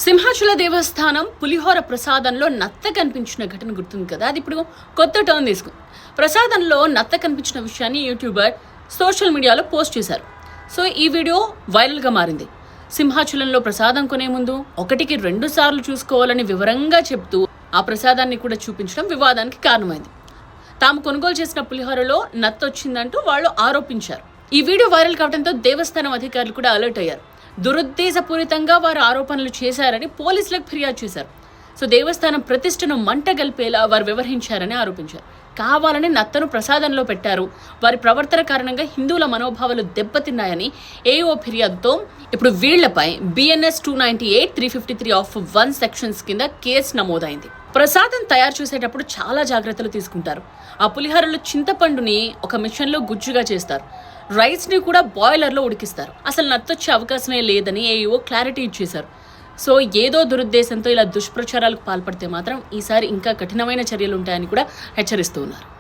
సింహాచల దేవస్థానం పులిహోర ప్రసాదంలో నత్త కనిపించిన ఘటన గుర్తుంది కదా. అది ఇప్పుడు కొత్త టర్న్ తీసుకుంది. ప్రసాదంలో నత్త కనిపించిన విషయాన్ని యూట్యూబర్ సోషల్ మీడియాలో పోస్ట్ చేశారు. సో ఈ వీడియో వైరల్గా మారింది. సింహాచలంలో ప్రసాదం కొనే ముందు 1కి 2 సార్లు చూసుకోవాలని వివరంగా చెప్తూ ఆ ప్రసాదాన్ని కూడా చూపించడం వివాదానికి కారణమైంది. తాము కొనుగోలు చేసిన పులిహోరలో నత్త వచ్చిందంటూ వాళ్ళు ఆరోపించారు. ఈ వీడియో వైరల్ కావడంతో దేవస్థానం అధికారులు కూడా అలర్ట్ అయ్యారు. దురుద్దేశపూరితంగా వారు ఆరోపణలు చేశారని పోలీసులకు ఫిర్యాదు చేశారు. సో దేవస్థానం ప్రతిష్టను మంటగల్పేలా వారు వ్యవహరించారని ఆరోపించారు. కావాలని నత్తను ప్రసాదంలో పెట్టారు. వారి ప్రవర్తన కారణంగా హిందువుల మనోభావాలు దెబ్బతిన్నాయని ఏఓ ఫిర్యాదుతో ఇప్పుడు వీళ్లపై BNS 298, 353 ఆఫ్ 1 సెక్షన్స్ కింద కేసు నమోదైంది. ప్రసాదం తయారు చేసేటప్పుడు చాలా జాగ్రత్తలు తీసుకుంటారు. ఆ పులిహోరలో చింతపండుని ఒక మిషన్లో గుజ్జుగా చేస్తారు. రైస్ ని కూడా బాయిలర్లో ఉడికిస్తారు. అసలు నత్తొచ్చే అవకాశమే లేదని ఏఈఓ క్లారిటీ ఇచ్చేశారు. సో ఏదో దురుద్దేశంతో ఇలా దుష్ప్రచారాలకు పాల్పడితే మాత్రం ఈసారి ఇంకా కఠినమైన చర్యలు ఉంటాయని కూడా హెచ్చరిస్తూ ఉన్నారు.